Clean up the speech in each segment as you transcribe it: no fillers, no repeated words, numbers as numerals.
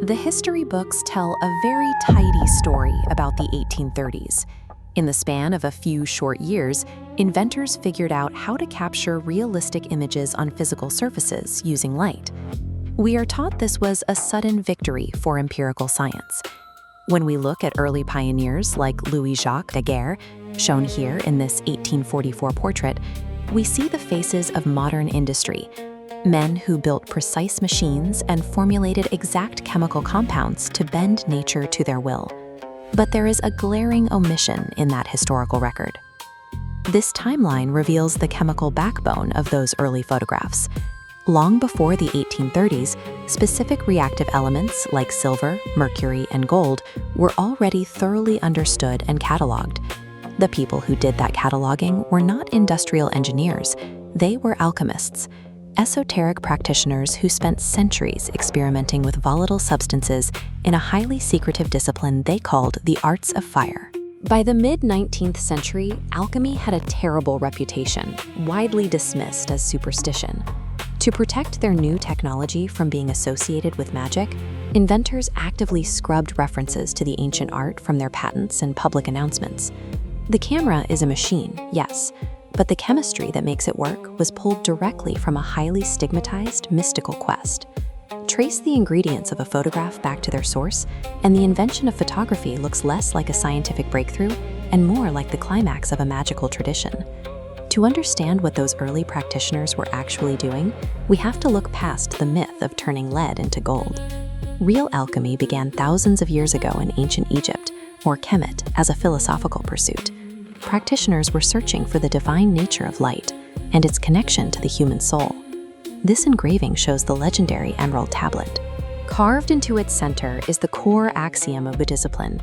The history books tell a very tidy story about the 1830s. In the span of a few short years, inventors figured out how to capture realistic images on physical surfaces using light. We are taught this was a sudden victory for empirical science. When we look at early pioneers like Louis-Jacques Daguerre, shown here in this 1844 portrait, we see the faces of modern industry, men who built precise machines and formulated exact chemical compounds to bend nature to their will. But there is a glaring omission in that historical record. This timeline reveals the chemical backbone of those early photographs. Long before the 1830s, specific reactive elements like silver, mercury, and gold were already thoroughly understood and cataloged. The people who did that cataloging were not industrial engineers, they were alchemists, esoteric practitioners who spent centuries experimenting with volatile substances in a highly secretive discipline they called the arts of fire. By the mid-19th century, alchemy had a terrible reputation, widely dismissed as superstition. To protect their new technology from being associated with magic, inventors actively scrubbed references to the ancient art from their patents and public announcements. The camera is a machine, yes, but the chemistry that makes it work was pulled directly from a highly stigmatized, mystical quest. Trace the ingredients of a photograph back to their source, and the invention of photography looks less like a scientific breakthrough and more like the climax of a magical tradition. To understand what those early practitioners were actually doing, we have to look past the myth of turning lead into gold. Real alchemy began thousands of years ago in ancient Egypt, or Kemet, as a philosophical pursuit. Practitioners were searching for the divine nature of light and its connection to the human soul. This engraving shows the legendary emerald tablet. Carved into its center is the core axiom of the discipline.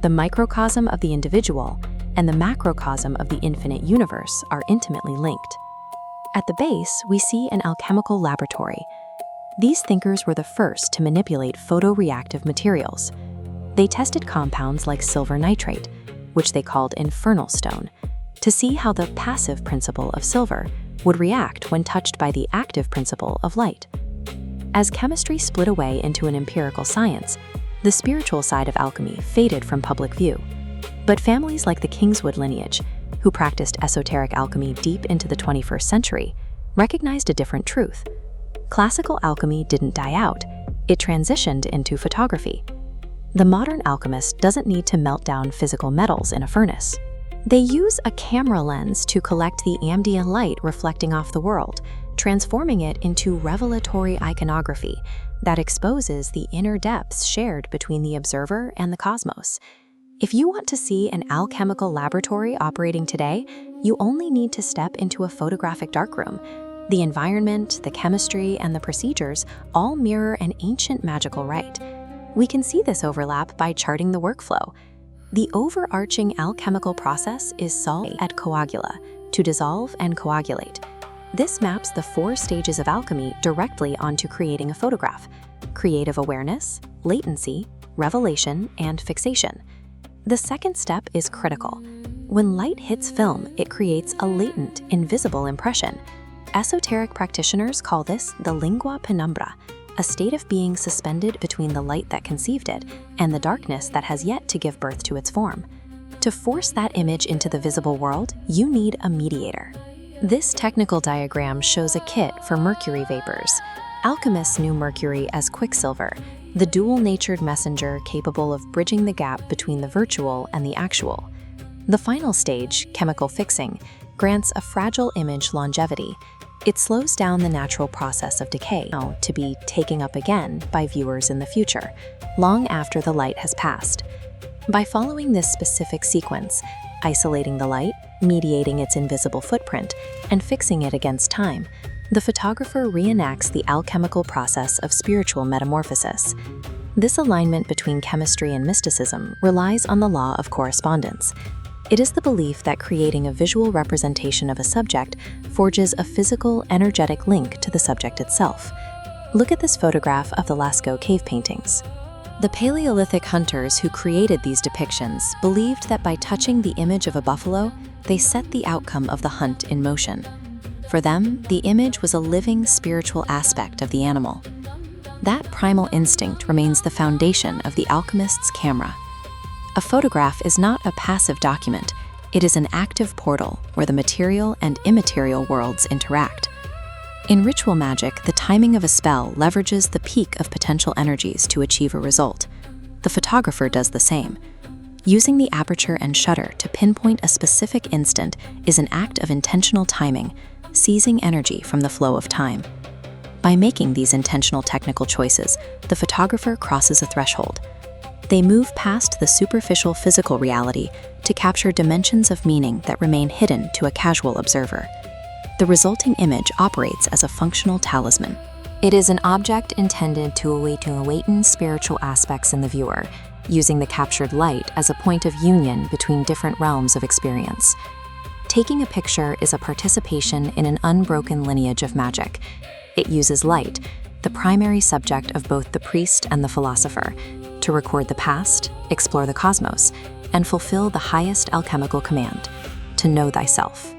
The microcosm of the individual and the macrocosm of the infinite universe are intimately linked. At the base, we see an alchemical laboratory. These thinkers were the first to manipulate photoreactive materials. They tested compounds like silver nitrate, which they called infernal stone, to see how the passive principle of silver would react when touched by the active principle of light. As chemistry split away into an empirical science, the spiritual side of alchemy faded from public view. But families like the Kingswood lineage, who practiced esoteric alchemy deep into the 21st century, recognized a different truth. Classical alchemy didn't die out, it transitioned into photography. The modern alchemist doesn't need to melt down physical metals in a furnace. They use a camera lens to collect the ambient light reflecting off the world, transforming it into revelatory iconography that exposes the inner depths shared between the observer and the cosmos. If you want to see an alchemical laboratory operating today, you only need to step into a photographic darkroom. The environment, the chemistry, and the procedures all mirror an ancient magical rite. We can see this overlap by charting the workflow. The overarching alchemical process is solve et coagula, to dissolve and coagulate. This maps the 4 stages of alchemy directly onto creating a photograph: creative awareness, latency, revelation, and fixation. The second step is critical. When light hits film, it creates a latent, invisible impression. Esoteric practitioners call this the lingua penumbra, a state of being suspended between the light that conceived it and the darkness that has yet to give birth to its form. To force that image into the visible world, you need a mediator. This technical diagram shows a kit for mercury vapors. Alchemists knew mercury as quicksilver, the dual-natured messenger capable of bridging the gap between the virtual and the actual. The final stage, chemical fixing, grants a fragile image longevity. It slows down the natural process of decay, now to be taken up again by viewers in the future, long after the light has passed. By following this specific sequence, isolating the light, mediating its invisible footprint, and fixing it against time, the photographer reenacts the alchemical process of spiritual metamorphosis. This alignment between chemistry and mysticism relies on the law of correspondence. It is the belief that creating a visual representation of a subject forges a physical, energetic link to the subject itself. Look at this photograph of the Lascaux cave paintings. The Paleolithic hunters who created these depictions believed that by touching the image of a buffalo, they set the outcome of the hunt in motion. For them, the image was a living spiritual aspect of the animal. That primal instinct remains the foundation of the alchemist's camera. A photograph is not a passive document. It is an active portal where the material and immaterial worlds interact. In ritual magic, the timing of a spell leverages the peak of potential energies to achieve a result. The photographer does the same. Using the aperture and shutter to pinpoint a specific instant is an act of intentional timing, seizing energy from the flow of time. By making these intentional technical choices, the photographer crosses a threshold. They move past the superficial physical reality to capture dimensions of meaning that remain hidden to a casual observer. The resulting image operates as a functional talisman. It is an object intended to awaken spiritual aspects in the viewer, using the captured light as a point of union between different realms of experience. Taking a picture is a participation in an unbroken lineage of magic. It uses light, the primary subject of both the priest and the philosopher, to record the past, explore the cosmos, and fulfill the highest alchemical command, to know thyself.